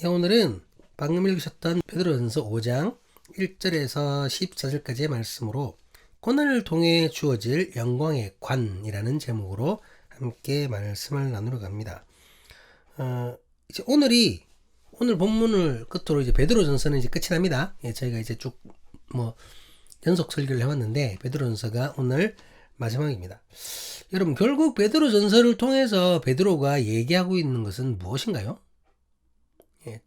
오늘은 방금 읽으셨던 베드로전서 5장 1절에서 14절까지의 말씀으로 고난을 통해 주어질 영광의 관이라는 제목으로 함께 말씀을 나누러 갑니다. 이제 오늘 본문을 끝으로 이제 베드로전서는 이제 끝이 납니다. 저희가 이제 쭉 연속 설교를 해왔는데 베드로전서가 오늘 마지막입니다. 여러분, 결국 베드로전서를 통해서 베드로가 얘기하고 있는 것은 무엇인가요?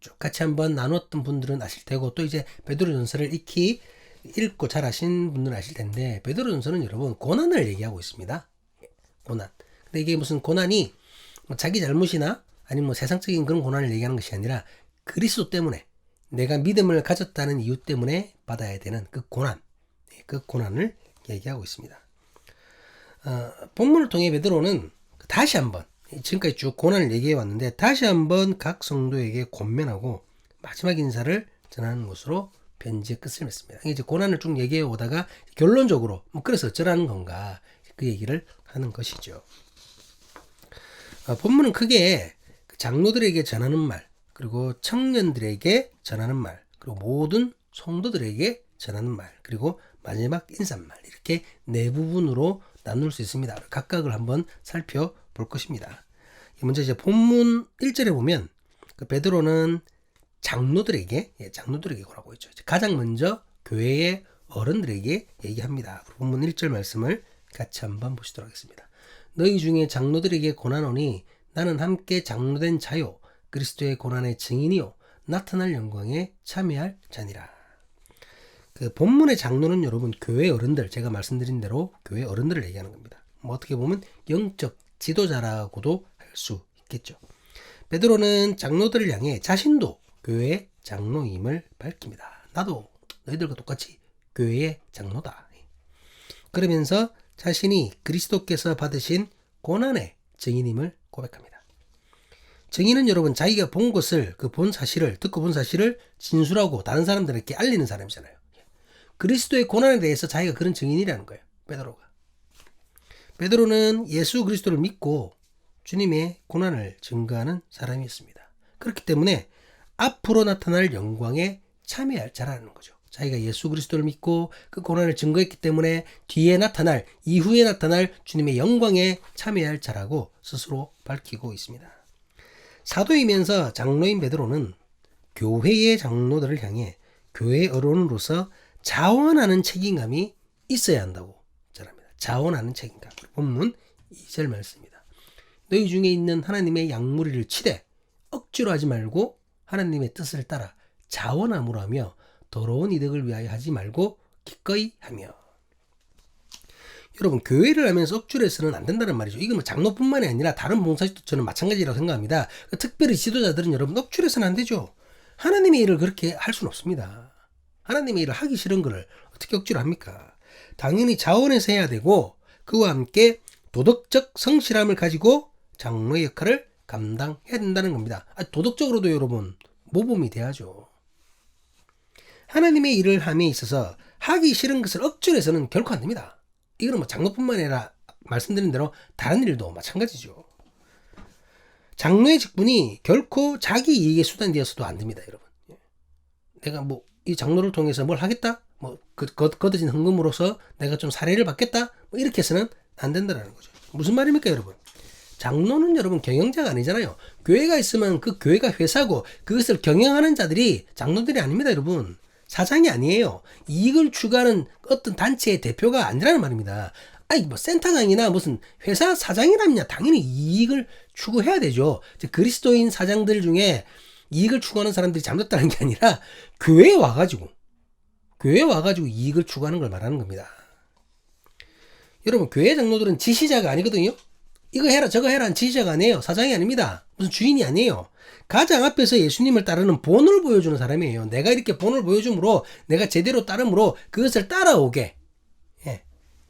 쭉 같이 한번 나눴던 분들은 아실 테고, 또 이제 베드로전서를 익히 읽고 잘 아신 분들은 아실 텐데, 베드로전서는 여러분 고난을 얘기하고 있습니다. 고난. 근데 이게 무슨 고난이 자기 잘못이나 아니면 세상적인 그런 고난을 얘기하는 것이 아니라 그리스도 때문에, 내가 믿음을 가졌다는 이유 때문에 받아야 되는 그 고난을 얘기하고 있습니다. 본문을 통해 베드로는 다시 한번, 지금까지 쭉 고난을 얘기해 왔는데 다시 한번 각 성도에게 권면하고 마지막 인사를 전하는 것으로 편지의 끝을 맺습니다. 이제 고난을 쭉 얘기해 오다가 결론적으로 그래서 어쩌라는 건가, 그 얘기를 하는 것이죠. 본문은 크게 장로들에게 전하는 말, 그리고 청년들에게 전하는 말, 그리고 모든 성도들에게 전하는 말, 그리고 마지막 인사말, 이렇게 네 부분으로 나눌 수 있습니다. 각각을 한번 살펴볼 것입니다. 먼저 이제 본문 1절에 보면 베드로는 장로들에게 고라고 했죠. 가장 먼저 교회의 어른들에게 얘기합니다. 본문 1절 말씀을 같이 한번 보시도록 하겠습니다. 너희 중에 장로들에게 고난하노니 나는 함께 장로된 자요 그리스도의 고난의 증인이요 나타날 영광에 참여할 자니라. 그 본문의 장로는 여러분 교회 어른들, 제가 말씀드린 대로 교회 어른들을 얘기하는 겁니다. 어떻게 보면 영적 지도자라고도 할 수 있겠죠. 베드로는 장로들을 향해 자신도 교회의 장로임을 밝힙니다. 나도 너희들과 똑같이 교회의 장로다. 그러면서 자신이 그리스도께서 받으신 고난의 증인임을 고백합니다. 증인은 여러분 자기가 본 것을, 듣고 본 사실을 진술하고 다른 사람들에게 알리는 사람이잖아요. 그리스도의 고난에 대해서 자기가 그런 증인이라는 거예요. 베드로는 예수 그리스도를 믿고 주님의 고난을 증거하는 사람이었습니다. 그렇기 때문에 앞으로 나타날 영광에 참여할 자라는 거죠. 자기가 예수 그리스도를 믿고 그 고난을 증거했기 때문에 이후에 나타날 주님의 영광에 참여할 자라고 스스로 밝히고 있습니다. 사도이면서 장로인 베드로는 교회의 장로들을 향해 교회 어른으로서 자원하는 책임감이 있어야 한다고 전합니다. 자원하는 책임감. 본문 2절 말씀입니다. 너희 중에 있는 하나님의 양무리를 치되 억지로 하지 말고 하나님의 뜻을 따라 자원함으로 하며 더러운 이득을 위하여 하지 말고 기꺼이 하며. 여러분, 교회를 하면서 억지로 해서는 안 된다는 말이죠. 이건 장로뿐만이 아니라 다른 봉사자도 저는 마찬가지라고 생각합니다. 특별히 지도자들은 여러분 억지로 해서는 안 되죠. 하나님의 일을 그렇게 할 수는 없습니다. 하나님의 일을 하기 싫은 거를 어떻게 억지로 합니까? 당연히 자원해서 해야 되고, 그와 함께 도덕적 성실함을 가지고 장로의 역할을 감당해야 된다는 겁니다. 도덕적으로도 여러분 모범이 돼야죠. 하나님의 일을 함에 있어서 하기 싫은 것을 억지로 해서는 결코 안 됩니다. 이거는 장로뿐만 아니라 말씀드린 대로 다른 일도 마찬가지죠. 장로의 직분이 결코 자기 이익의 수단이 되어서도 안 됩니다, 여러분. 내가 이 장로를 통해서 뭘 하겠다? 거둬진 헌금으로서 내가 좀 사례를 받겠다? 이렇게 해서는 안 된다는 거죠. 무슨 말입니까, 여러분? 장로는 여러분 경영자가 아니잖아요. 교회가 있으면 그 교회가 회사고 그것을 경영하는 자들이 장로들이 아닙니다, 여러분. 사장이 아니에요. 이익을 추구하는 어떤 단체의 대표가 아니라는 말입니다. 센터장이나 무슨 회사 사장이라면 당연히 이익을 추구해야 되죠. 그리스도인 사장들 중에 이익을 추구하는 사람들이 잘못됐다는 게 아니라 교회에 와가지고 이익을 추구하는 걸 말하는 겁니다. 여러분, 교회 장로들은 지시자가 아니거든요. 이거 해라 저거 해라는 지시자가 아니에요. 사장이 아닙니다. 무슨 주인이 아니에요. 가장 앞에서 예수님을 따르는 본을 보여주는 사람이에요. 내가 이렇게 본을 보여줌으로, 내가 제대로 따름으로 그것을 따라오게,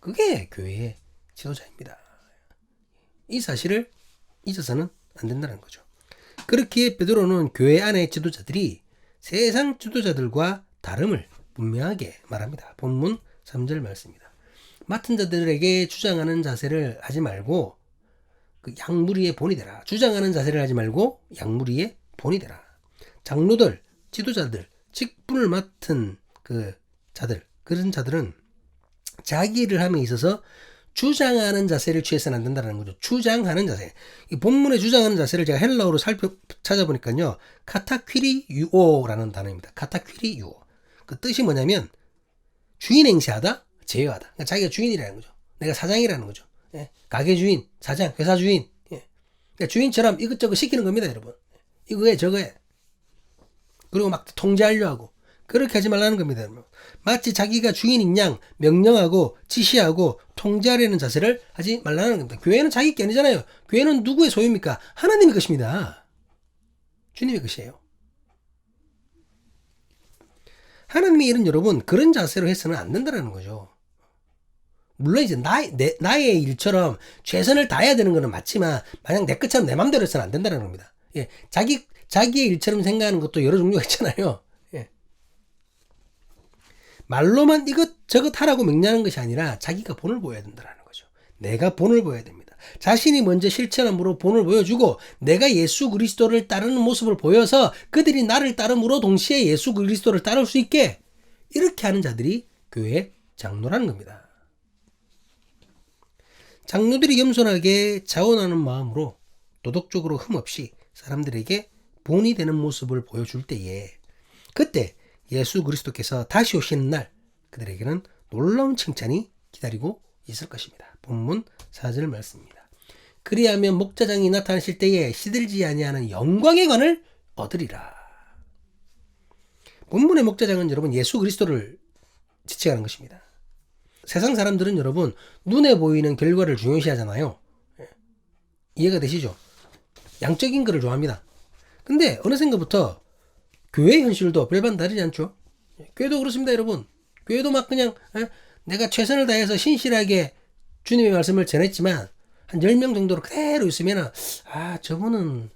그게 교회의 지도자입니다. 이 사실을 잊어서는 안 된다는 거죠. 그렇기에 베드로는 교회 안의 지도자들이 세상 지도자들과 다름을 분명하게 말합니다. 본문 3절 말씀입니다. 맡은 자들에게 주장하는 자세를 하지 말고 그 양무리의 본이 되라. 주장하는 자세를 하지 말고 양무리의 본이 되라. 장로들, 지도자들, 직분을 맡은 그런 자들은 자기 일을 함에 있어서 주장하는 자세를 취해서는 안 된다는 거죠. 주장하는 자세. 이 본문에 주장하는 자세를 제가 헬라어로 찾아보니까요. 카타퀴리유오라는 단어입니다. 카타퀴리유오. 그 뜻이 뭐냐면 주인 행세하다, 제어하다. 그러니까 자기가 주인이라는 거죠. 내가 사장이라는 거죠. 예. 가게 주인, 사장, 회사 주인. 예. 그러니까 주인처럼 이것저것 시키는 겁니다, 여러분. 이거 해, 저거 해. 그리고 막 통제하려 하고. 그렇게 하지 말라는 겁니다, 여러분. 마치 자기가 주인인 양 명령하고 지시하고 통제하려는 자세를 하지 말라는 겁니다. 교회는 자기 게 아니잖아요. 교회는 누구의 소유입니까? 하나님의 것입니다. 주님의 것이에요. 하나님의 일은 여러분 그런 자세로 해서는 안 된다는 거죠. 물론 이제 나의 일처럼 최선을 다해야 되는 것은 맞지만 만약 내 것처럼 내 맘대로 해서는 안 된다는 겁니다. 예, 자기의 일처럼 생각하는 것도 여러 종류가 있잖아요. 예. 말로만 이것저것 하라고 명령하는 것이 아니라 자기가 본을 보여야 된다는 거죠. 내가 본을 보여야 됩니다. 자신이 먼저 실천함으로 본을 보여주고 내가 예수 그리스도를 따르는 모습을 보여서 그들이 나를 따름으로 동시에 예수 그리스도를 따를 수 있게 이렇게 하는 자들이 교회 장로라는 겁니다. 장로들이 겸손하게 자원하는 마음으로 도덕적으로 흠없이 사람들에게 본이 되는 모습을 보여줄 때에 그때 예수 그리스도께서 다시 오시는 날 그들에게는 놀라운 칭찬이 기다리고 있을 것입니다. 본문 4절 말씀입니다. 그리하면 목자장이 나타나실 때에 시들지 아니하는 영광의 관을 얻으리라. 본문의 목자장은 여러분 예수 그리스도를 지칭하는 것입니다. 세상 사람들은 여러분 눈에 보이는 결과를 중요시 하잖아요. 이해가 되시죠? 양적인 거를 좋아합니다. 근데 어느샌가부터 교회 현실도 별반 다르지 않죠? 교회도 그렇습니다, 여러분. 교회도 막 그냥 내가 최선을 다해서 신실하게 주님의 말씀을 전했지만 한 10명 정도로 그대로 있으면 저분은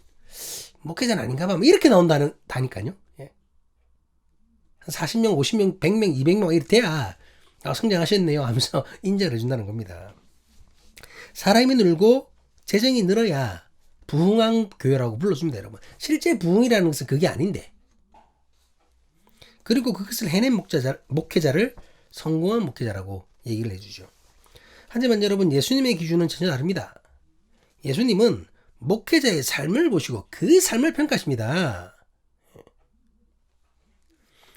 목회자는 아닌가 봐. 이렇게 나온다니까요. 한 40명, 50명, 100명, 200명 이렇게 돼야 성장하셨네요 하면서 인정을 해준다는 겁니다. 사람이 늘고 재정이 늘어야 부흥한 교회라고 불러줍니다, 여러분. 실제 부흥이라는 것은 그게 아닌데. 그리고 그것을 해낸 목회자를 성공한 목회자라고 얘기를 해주죠. 하지만 여러분 예수님의 기준은 전혀 다릅니다. 예수님은 목회자의 삶을 보시고 그 삶을 평가하십니다.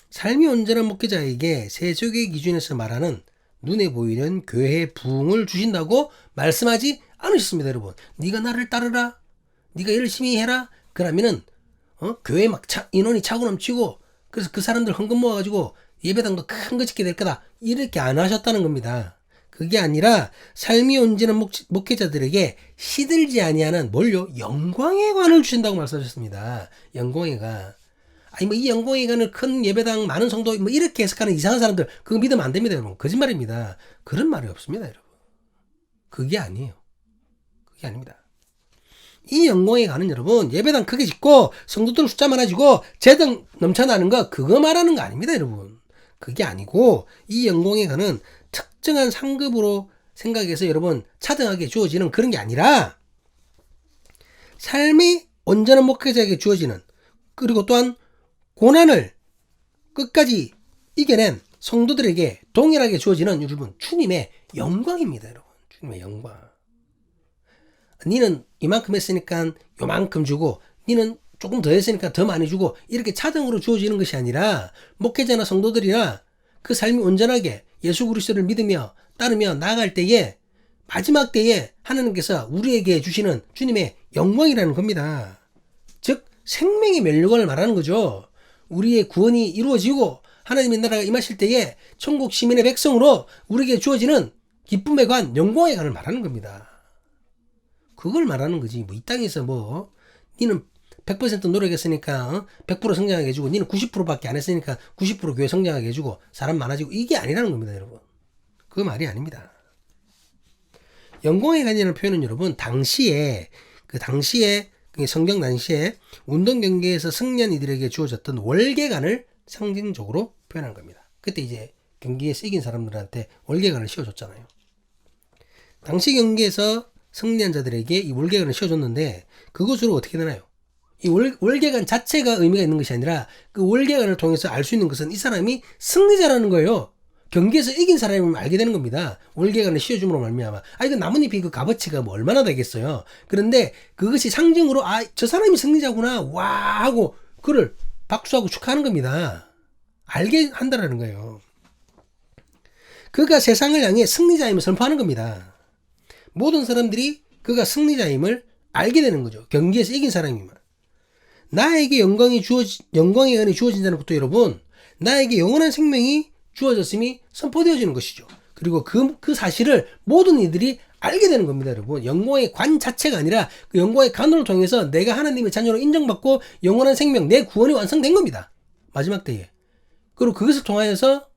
삶이 온전한 목회자에게 세속의 기준에서 말하는 눈에 보이는 교회의 부흥을 주신다고 말씀하지 않으셨습니다, 여러분. 네가 나를 따르라. 네가 열심히 해라. 그러면은 교회 막 인원이 차고 넘치고 그래서 그 사람들 헌금 모아가지고 예배당도 큰 거 짓게 될 거다. 이렇게 안 하셨다는 겁니다. 그게 아니라 삶이 온전한 목회자들에게 시들지 아니하는 뭘요? 영광의 관을 주신다고 말씀하셨습니다. 영광의 관. 이 영광의 관을 큰 예배당 많은 성도 이렇게 해석하는 이상한 사람들 그거 믿으면 안 됩니다, 여러분. 거짓말입니다. 그런 말이 없습니다, 여러분. 그게 아니에요. 그게 아닙니다. 이 영광의 관은 여러분 예배당 크게 짓고 성도들 숫자 많아지고 재정 넘쳐나는 거 그거 말하는 거 아닙니다, 여러분. 그게 아니고 이 영광의 관은 특정한 상급으로 생각해서 여러분 차등하게 주어지는 그런 게 아니라 삶이 온전한 목회자에게 주어지는 그리고 또한 고난을 끝까지 이겨낸 성도들에게 동일하게 주어지는 여러분 주님의 영광입니다, 여러분. 주님의 영광. 니는 이만큼 했으니까 요만큼 주고 니는 조금 더 했으니까 더 많이 주고 이렇게 차등으로 주어지는 것이 아니라 목회자나 성도들이나 그 삶이 온전하게 예수 그리스도를 믿으며 따르며 나아갈 때에 마지막 때에 하나님께서 우리에게 주시는 주님의 영광이라는 겁니다. 즉 생명의 면류관을 말하는 거죠. 우리의 구원이 이루어지고 하나님의 나라가 임하실 때에 천국 시민의 백성으로 우리에게 주어지는 기쁨의 관, 영광의 관을 말하는 겁니다. 그걸 말하는 거지. 이 땅에서 니는 100% 노력했으니까 100% 성장하게 해주고 니는 90%밖에 안 했으니까 90% 교회 성장하게 해주고 사람 많아지고 이게 아니라는 겁니다, 여러분. 그 말이 아닙니다. 영광의 관이라는 표현은 여러분 당시에 성경 당시에 운동 경기에서 승리한 이들에게 주어졌던 월계관을 상징적으로 표현한 겁니다. 그때 이제 경기에 이긴 사람들한테 월계관을 씌워줬잖아요. 당시 경기에서 승리한 자들에게 이 월계관을 씌워줬는데 그것으로 어떻게 되나요? 이 월계관 자체가 의미가 있는 것이 아니라 그 월계관을 통해서 알 수 있는 것은 이 사람이 승리자라는 거예요. 경기에서 이긴 사람이면 알게 되는 겁니다. 월계관을 씌워줌으로 말미암아. 이거 나뭇잎이 그 값어치가 뭐 얼마나 되겠어요. 그런데 그것이 상징으로 저 사람이 승리자구나 와 하고 그를 박수하고 축하하는 겁니다. 알게 한다라는 거예요. 그가 세상을 향해 승리자임을 선포하는 겁니다. 모든 사람들이 그가 승리자임을 알게 되는 거죠. 경기에서 이긴 사람이면. 나에게 영광의 은혜 주어진다는 것도 여러분, 나에게 영원한 생명이 주어졌음이 선포되어지는 것이죠. 그리고 그 사실을 모든 이들이 알게 되는 겁니다, 여러분. 영광의 관 자체가 아니라 그 영광의 관을 통해서 내가 하나님의 자녀로 인정받고 영원한 생명, 내 구원이 완성된 겁니다. 마지막 때에. 그리고 그것을 통하여서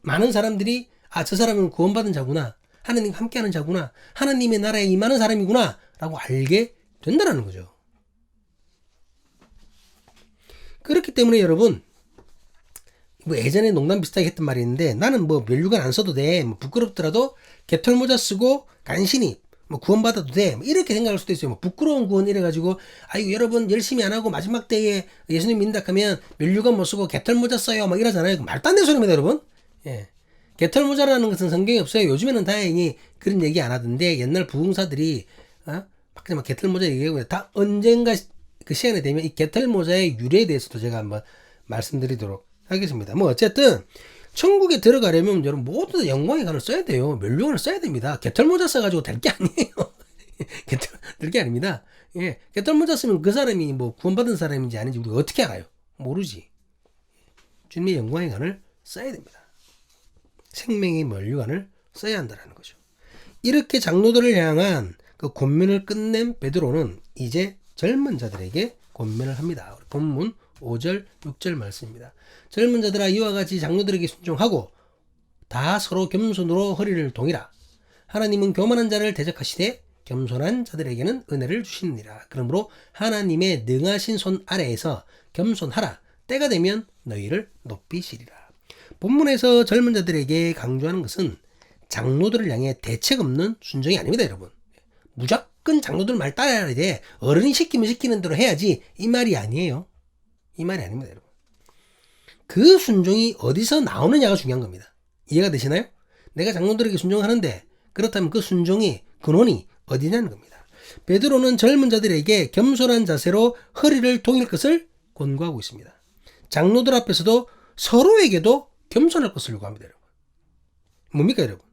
많은 사람들이 저 사람은 구원받은 자구나. 하나님과 함께하는 자구나. 하나님의 나라에 임하는 사람이구나. 라고 알게 된다는 거죠. 그렇기 때문에 여러분, 뭐 예전에 농담 비슷하게 했던 말이 있는데, 나는 뭐 면류관 안 써도 돼. 뭐 부끄럽더라도 개털모자 쓰고 간신히 뭐 구원받아도 돼. 뭐 이렇게 생각할 수도 있어요. 뭐 부끄러운 구원 이래가지고, 아이고 여러분 열심히 안 하고 마지막 때에 예수님 믿는다 하면 면류관 못 쓰고 개털모자 써요. 막 이러잖아요. 말도 안 되는 소리입니다, 여러분. 예. 개털모자라는 것은 성경에 없어요. 요즘에는 다행히 그런 얘기 안 하던데, 옛날 부흥사들이 막 개털모자 얘기하고 다 언젠가 그 시간이 되면 이 개털모자의 유래에 대해서도 제가 한번 말씀드리도록 하겠습니다. 뭐 어쨌든 천국에 들어가려면 여러분 모두 다 영광의 관을 써야 돼요. 면류관을 써야 됩니다. 개털모자 써가지고 될 게 아니에요. 될 게 아닙니다. 예, 개털모자 쓰면 그 사람이 뭐 구원받은 사람인지 아닌지 우리가 어떻게 알아요? 모르지. 주님의 영광의 관을 써야 됩니다. 생명의 면류관을 써야 한다는 거죠. 이렇게 장로들을 향한 그 권면을 끝낸 베드로는 이제 젊은 자들에게 권면을 합니다. 본문 5절, 6절 말씀입니다. 젊은 자들아 이와 같이 장로들에게 순종하고 다 서로 겸손으로 허리를 동이라. 하나님은 교만한 자를 대적하시되 겸손한 자들에게는 은혜를 주시느니라. 그러므로 하나님의 능하신 손 아래에서 겸손하라. 때가 되면 너희를 높이시리라. 본문에서 젊은 자들에게 강조하는 것은 장로들을 향해 대책 없는 순종이 아닙니다, 여러분. 무조건 장로들 말 따라야 돼. 어른이 시키면 시키는 대로 해야지. 이 말이 아니에요. 이 말이 아닙니다, 여러분. 그 순종이 어디서 나오느냐가 중요한 겁니다. 이해가 되시나요? 내가 장로들에게 순종하는데 그렇다면 그 순종이 근원이 어디냐는 겁니다. 베드로는 젊은 자들에게 겸손한 자세로 허리를 동일 것을 권고하고 있습니다. 장로들 앞에서도 서로에게도 겸손할 것을 요구합니다, 여러분. 뭡니까, 여러분?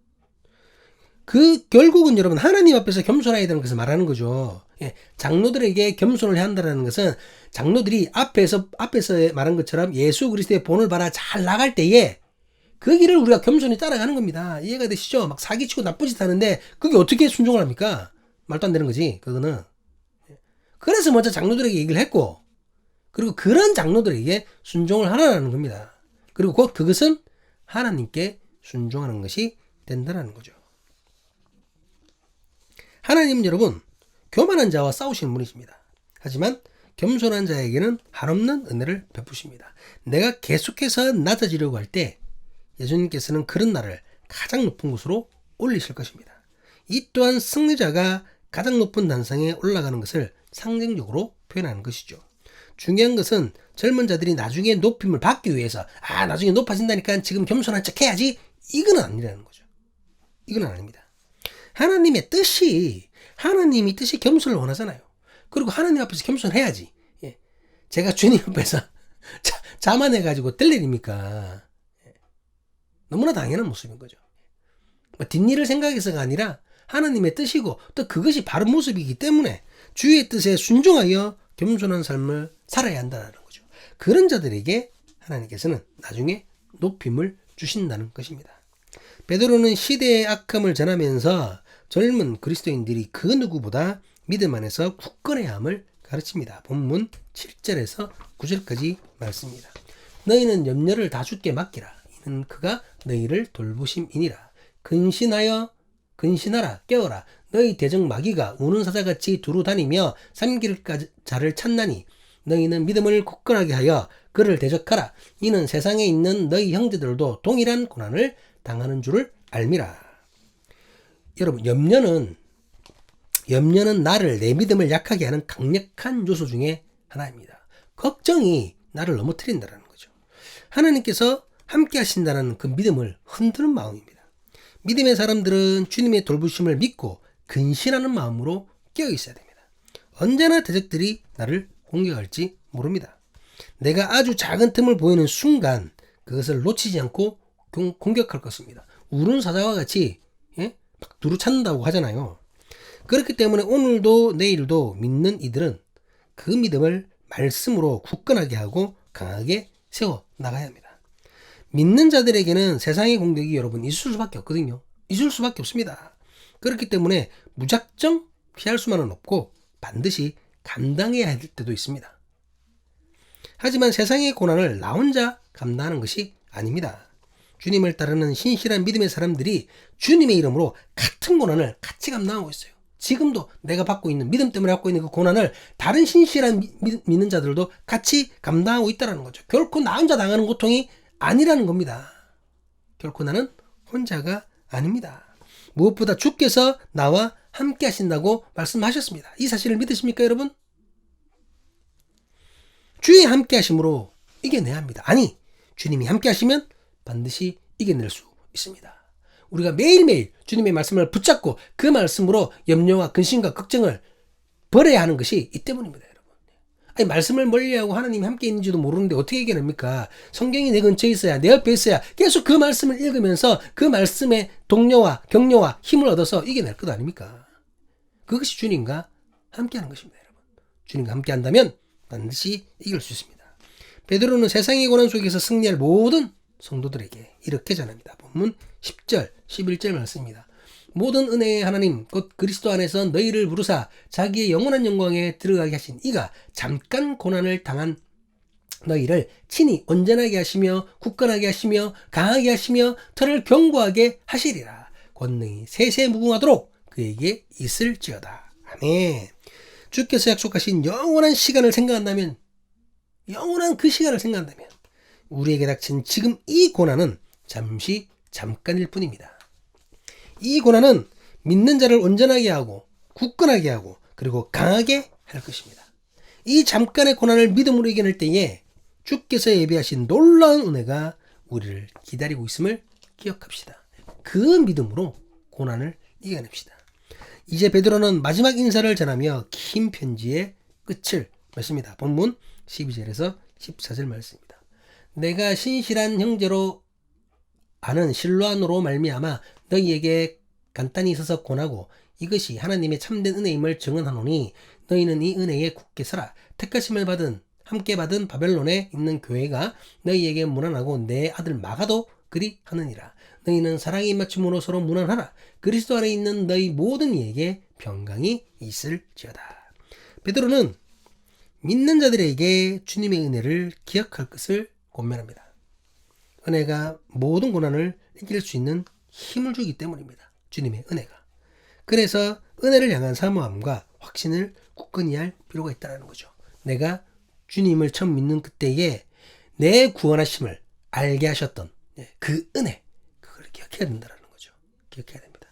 결국은 여러분 하나님 앞에서 겸손해야 되는 것을 말하는 거죠. 예, 장로들에게 겸손을 해야 한다는 것은 장로들이 앞에서 말한 것처럼 예수 그리스도의 본을 바라 잘 나갈 때에 그 길을 우리가 겸손히 따라가는 겁니다. 이해가 되시죠? 막 사기치고 나쁜 짓 하는데 그게 어떻게 순종을 합니까? 말도 안 되는 거지, 그거는. 그래서 먼저 장로들에게 얘기를 했고, 그리고 그런 장로들에게 순종을 하라는 겁니다. 그리고 그것은 하나님께 순종하는 것이 된다는 거죠. 하나님은 여러분 교만한 자와 싸우시는 분이십니다. 하지만 겸손한 자에게는 한없는 은혜를 베푸십니다. 내가 계속해서 낮아지려고 할 때 예수님께서는 그런 나를 가장 높은 곳으로 올리실 것입니다. 이 또한 승리자가 가장 높은 단상에 올라가는 것을 상징적으로 표현하는 것이죠. 중요한 것은 젊은 자들이 나중에 높임을 받기 위해서 나중에 높아진다니까 지금 겸손한 척 해야지, 이건 아니라는 거죠. 이건 아닙니다. 하나님의 뜻이 겸손을 원하잖아요. 그리고 하나님 앞에서 겸손해야지. 예. 제가 주님 앞에서 자만해가지고 될 일입니까? 예. 너무나 당연한 모습인 거죠. 뒷일을 생각해서가 아니라 하나님의 뜻이고 또 그것이 바른 모습이기 때문에 주의 뜻에 순종하여 겸손한 삶을 살아야 한다는 거죠. 그런 자들에게 하나님께서는 나중에 높임을 주신다는 것입니다. 베드로는 시대의 악함을 전하면서 젊은 그리스도인들이 그 누구보다 믿음 안에서 굳건해야 함을 가르칩니다. 본문 7절에서 9절까지 말씀입니다. 너희는 염려를 다 주께 맡기라. 이는 그가 너희를 돌보심이니라. 근신하라 깨어라. 너희 대적 마귀가 우는 사자같이 두루 다니며 삼킬 자를 찾나니 너희는 믿음을 굳건하게 하여 그를 대적하라. 이는 세상에 있는 너희 형제들도 동일한 고난을 당하는 줄을 알미라. 여러분, 염려는 나를, 내 믿음을 약하게 하는 강력한 요소 중에 하나입니다. 걱정이 나를 넘어뜨린다는 거죠. 하나님께서 함께 하신다는 그 믿음을 흔드는 마음입니다. 믿음의 사람들은 주님의 돌보심을 믿고 근신하는 마음으로 깨어 있어야 됩니다. 언제나 대적들이 나를 공격할지 모릅니다. 내가 아주 작은 틈을 보이는 순간 그것을 놓치지 않고 공격할 것입니다. 우는 사자와 같이 막 두루 찾는다고 하잖아요. 그렇기 때문에 오늘도 내일도 믿는 이들은 그 믿음을 말씀으로 굳건하게 하고 강하게 세워 나가야 합니다. 믿는 자들에게는 세상의 공격이 여러분 있을 수밖에 없거든요. 있을 수밖에 없습니다. 그렇기 때문에 무작정 피할 수만은 없고 반드시 감당해야 할 때도 있습니다. 하지만 세상의 고난을 나 혼자 감당하는 것이 아닙니다. 주님을 따르는 신실한 믿음의 사람들이 주님의 이름으로 같은 고난을 같이 감당하고 있어요. 지금도 내가 받고 있는 믿음 때문에 받고 있는 그 고난을 다른 신실한 믿는 자들도 같이 감당하고 있다는 거죠. 결코 나 혼자 당하는 고통이 아니라는 겁니다. 결코 나는 혼자가 아닙니다. 무엇보다 주께서 나와 함께 하신다고 말씀하셨습니다. 이 사실을 믿으십니까, 여러분? 주의 함께 하심으로 이겨내야 합니다. 아니, 주님이 함께 하시면 반드시 이겨낼 수 있습니다. 우리가 매일매일 주님의 말씀을 붙잡고 그 말씀으로 염려와 근심과 걱정을 버려야 하는 것이 이 때문입니다, 여러분. 아니, 말씀을 멀리하고 하나님이 함께 있는지도 모르는데 어떻게 이겨냅니까? 성경이 내 근처에 있어야, 내 옆에 있어야 계속 그 말씀을 읽으면서 그 말씀의 동료와 격려와 힘을 얻어서 이겨낼 것 아닙니까? 그것이 주님과 함께 하는 것입니다, 여러분. 주님과 함께 한다면 반드시 이길 수 있습니다. 베드로는 세상의 고난 속에서 승리할 모든 성도들에게 이렇게 전합니다. 본문 10절, 11절 말씀입니다. 모든 은혜의 하나님 곧 그리스도 안에서 너희를 부르사 자기의 영원한 영광에 들어가게 하신 이가 잠깐 고난을 당한 너희를 친히 온전하게 하시며 굳건하게 하시며 강하게 하시며 터를 견고하게 하시리라. 권능이 세세무궁하도록 그에게 있을지어다. 아멘. 주께서 약속하신 영원한 시간을 생각한다면, 영원한 그 시간을 생각한다면 우리에게 닥친 지금 이 고난은 잠깐일 뿐입니다. 이 고난은 믿는 자를 온전하게 하고 굳건하게 하고 그리고 강하게 할 것입니다. 이 잠깐의 고난을 믿음으로 이겨낼 때에 주께서 예비하신 놀라운 은혜가 우리를 기다리고 있음을 기억합시다. 그 믿음으로 고난을 이겨냅시다. 이제 베드로는 마지막 인사를 전하며 긴 편지의 끝을 맺습니다. 본문 12절에서 14절 말씀입니다. 내가 신실한 형제로 아는 실로안으로 말미암아 너희에게 간단히 있어서 권하고 이것이 하나님의 참된 은혜임을 증언하노니 너희는 이 은혜에 굳게 서라. 택하심을 받은 함께 받은 바벨론에 있는 교회가 너희에게 무난하고 내 아들 마가도 그리 하느니라. 너희는 사랑의 입맞춤으로 서로 무난하라. 그리스도 안에 있는 너희 모든 이에게 평강이 있을지어다. 베드로는 믿는 자들에게 주님의 은혜를 기억할 것을 권면합니다. 은혜가 모든 고난을 이길 수 있는 힘을 주기 때문입니다. 주님의 은혜가. 그래서 은혜를 향한 사모함과 확신을 굳건히 할 필요가 있다는 거죠. 내가 주님을 처음 믿는 그때에 내 구원하심을 알게 하셨던 그 은혜, 그걸 기억해야 된다는 거죠. 기억해야 됩니다.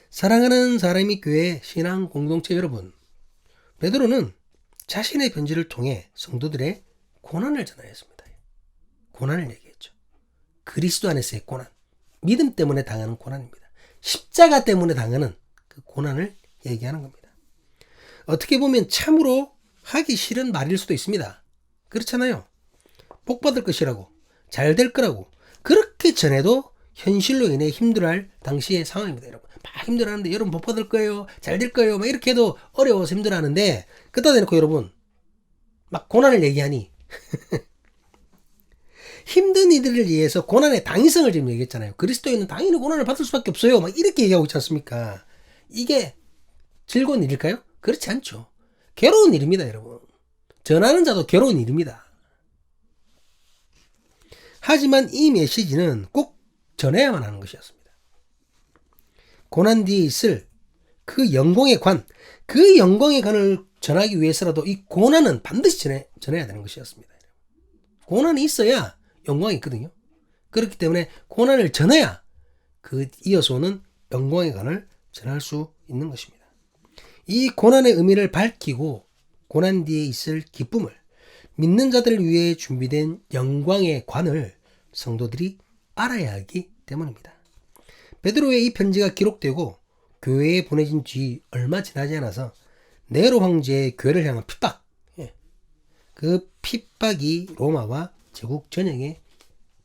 사랑하는 사람이 교회 신앙 공동체 여러분, 베드로는 자신의 편지를 통해 성도들의 고난을 전하였습니다. 고난을 얘기했죠. 그리스도 안에서의 고난, 믿음 때문에 당하는 고난입니다. 십자가 때문에 당하는 그 고난을 얘기하는 겁니다. 어떻게 보면 참으로 하기 싫은 말일 수도 있습니다. 그렇잖아요. 복 받을 것이라고, 잘 될 거라고 그렇게 전해도 현실로 인해 힘들어할 당시의 상황입니다. 여러분 막 힘들어하는데 여러분 복 받을 거예요, 잘 될 거예요 막 이렇게 해도 어려워서 힘들어하는데 그따 대놓고 여러분 막 고난을 얘기하니 힘든 이들을 위해서 고난의 당위성을 지금 얘기했잖아요. 그리스도인은 당연히 고난을 받을 수밖에 없어요 막 이렇게 얘기하고 있지 않습니까? 이게 즐거운 일일까요? 그렇지 않죠. 괴로운 일입니다. 여러분 전하는 자도 괴로운 일입니다. 하지만 이 메시지는 꼭 전해야만 하는 것이었습니다. 고난 뒤에 있을 그 영광의 관, 그 영광의 관을 전하기 위해서라도 이 고난은 반드시 전해야 되는 것이었습니다. 고난이 있어야 영광이 있거든요. 그렇기 때문에 고난을 전해야 그 이어서 오는 영광의 관을 전할 수 있는 것입니다. 이 고난의 의미를 밝히고 고난 뒤에 있을 기쁨을, 믿는 자들을 위해 준비된 영광의 관을 성도들이 알아야 하기 때문입니다. 베드로의 이 편지가 기록되고 교회에 보내진 뒤 얼마 지나지 않아서 네로 황제의 교회를 향한 핍박, 그 핍박이 로마와 제국 전역에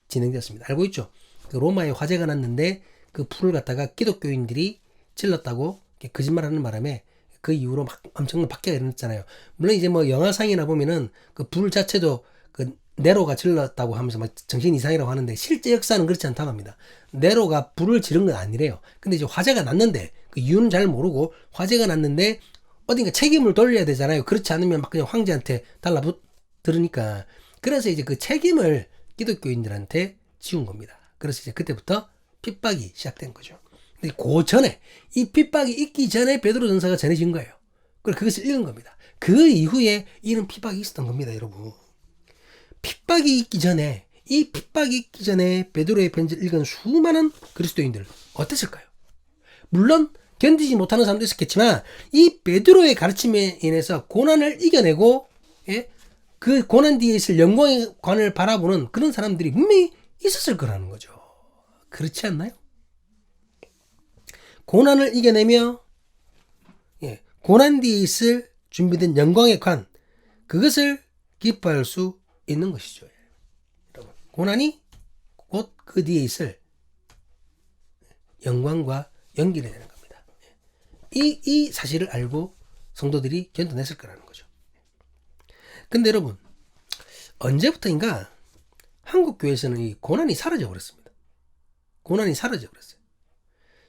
진행되었습니다. 알고 있죠? 그 로마에 화재가 났는데 그 불을 갖다가 기독교인들이 찔렀다고 거짓말하는 바람에 그 이후로 막 엄청난 박해가 일어났잖아요. 물론 이제 뭐 영화상이나 보면은 그 불 자체도 그 네로가 질렀다고 하면서 막 정신 이상이라고 하는데 실제 역사는 그렇지 않다고 합니다. 네로가 불을 지른 건 아니래요. 근데 이제 화재가 났는데 그 이유는 잘 모르고 화재가 났는데 어딘가 책임을 돌려야 되잖아요. 그렇지 않으면 막 그냥 황제한테 달라붙으니까. 그래서 이제 그 책임을 기독교인들한테 지운 겁니다. 그래서 이제 그때부터 핍박이 시작된 거죠. 근데 그 전에, 이 핍박이 있기 전에 베드로 전서가 전해진 거예요. 그래서 그것을 읽은 겁니다. 그 이후에 이런 핍박이 있었던 겁니다, 여러분. 핍박이 있기 전에, 이 핍박이 있기 전에 베드로의 편지를 읽은 수많은 그리스도인들 어땠을까요? 물론 견디지 못하는 사람도 있었겠지만 이 베드로의 가르침에 인해서 고난을 이겨내고, 그 고난 뒤에 있을 영광의 관을 바라보는 그런 사람들이 분명히 있었을 거라는 거죠. 그렇지 않나요? 고난을 이겨내며 고난 뒤에 있을 준비된 영광의 관, 그것을 기뻐할 수 있는 것이죠. 여러분, 고난이 곧 그 뒤에 있을 영광과 연결이 되는 겁니다. 이 사실을 알고 성도들이 견뎌냈을 거라는 거죠. 근데 여러분, 언제부터인가 한국 교회에서는 이 고난이 사라져 버렸습니다. 고난이 사라져 버렸어요.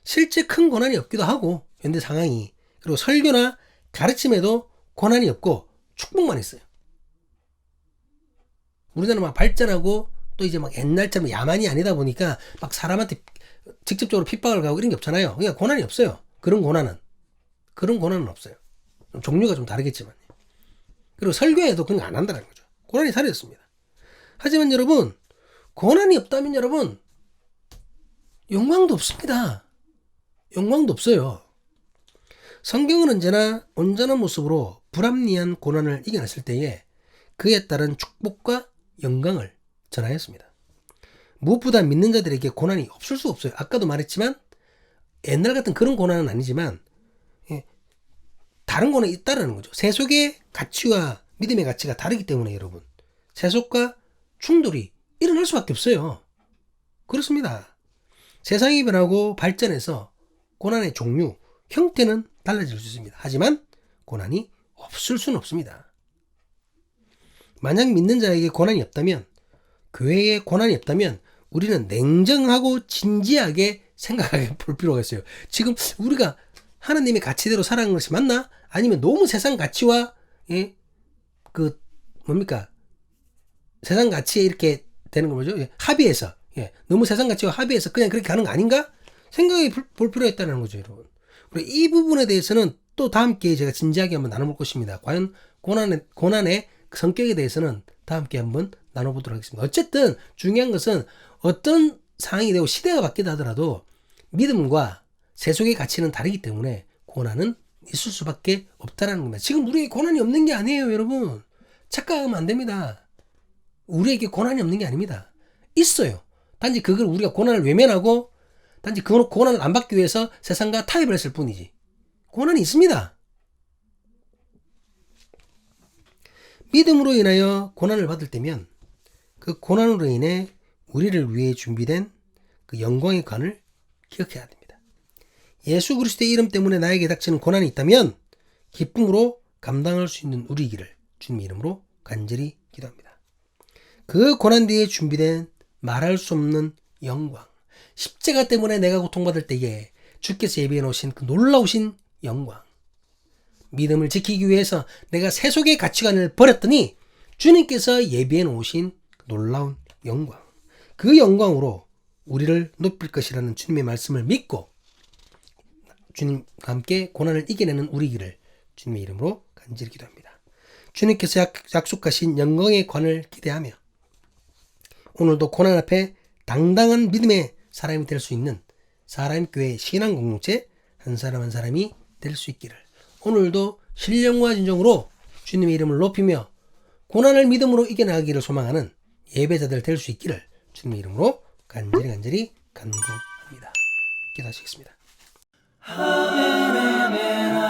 실제 큰 고난이 없기도 하고, 현대 상황이. 그리고 설교나 가르침에도 고난이 없고 축복만 있어요. 우리나라 막 발전하고 또 이제 막 옛날처럼 야만이 아니다 보니까 막 사람한테 직접적으로 핍박을 가고 이런 게 없잖아요. 그러니까 고난이 없어요. 그런 고난은 없어요. 종류가 좀 다르겠지만. 그리고 설교에도 그런 거 안 한다는 거죠. 고난이 사라졌습니다. 하지만 여러분, 고난이 없다면 여러분, 영광도 없습니다. 영광도 없어요. 성경은 언제나 온전한 모습으로 불합리한 고난을 이겨냈을 때에 그에 따른 축복과 영광을 전하였습니다. 무엇보다 믿는 자들에게 고난이 없을 수 없어요. 아까도 말했지만 옛날 같은 그런 고난은 아니지만 다른 고난이 있다라는 거죠. 세속의 가치와 믿음의 가치가 다르기 때문에 여러분, 세속과 충돌이 일어날 수밖에 없어요. 그렇습니다. 세상이 변하고 발전해서 고난의 종류, 형태는 달라질 수 있습니다. 하지만 고난이 없을 수는 없습니다. 만약 믿는 자에게 고난이 없다면, 교회에 고난이 없다면 우리는 냉정하고 진지하게 생각해 볼 필요가 있어요. 지금 우리가 하나님의 가치대로 살아가는 것이 맞나? 아니면 너무 세상 가치와 세상 가치에 이렇게 되는 거죠. 합의해서, 너무 세상 가치와 합의해서 그냥 그렇게 가는 거 아닌가? 생각해 볼 필요가 있다는 거죠, 여러분. 그리고 이 부분에 대해서는 또 다음 기회에 제가 진지하게 한번 나눠볼 것입니다. 과연 고난의 성격에 대해서는 다음 기회에 한번 나눠보도록 하겠습니다. 어쨌든 중요한 것은 어떤 상황이 되고 시대가 바뀌다 하더라도 믿음과 세속의 가치는 다르기 때문에 고난은 있을 수밖에 없다는 겁니다. 지금 우리에게 고난이 없는 게 아니에요, 여러분. 착각하면 안 됩니다. 우리에게 고난이 없는 게 아닙니다. 있어요. 단지 그걸 우리가 고난을 외면하고 단지 그 고난을 안 받기 위해서 세상과 타협을 했을 뿐이지. 고난이 있습니다. 믿음으로 인하여 고난을 받을 때면 그 고난으로 인해 우리를 위해 준비된 그 영광의 관을 기억해야 됩니다. 예수 그리스도의 이름 때문에 나에게 닥치는 고난이 있다면 기쁨으로 감당할 수 있는 우리이기를 주님의 이름으로 간절히 기도합니다. 그 고난 뒤에 준비된 말할 수 없는 영광, 십자가 때문에 내가 고통받을 때에 주께서 예비해 놓으신 그 놀라우신 영광, 믿음을 지키기 위해서 내가 세속의 가치관을 버렸더니 주님께서 예비해 놓으신 놀라운 영광, 그 영광으로 우리를 높일 것이라는 주님의 말씀을 믿고 주님과 함께 고난을 이겨내는 우리기를 주님의 이름으로 간절히 기도합니다. 주님께서 약속하신 영광의 관을 기대하며 오늘도 고난 앞에 당당한 믿음의 사람이 될 수 있는 사람교회 신앙 공동체 한 사람 한 사람이 될 수 있기를 오늘도 신령과 진정으로 주님의 이름을 높이며 고난을 믿음으로 이겨나가기를 소망하는 예배자들 될 수 있기를 주님의 이름으로 간절히 간구합니다. 기도하시겠습니다. 아멘, 아멘.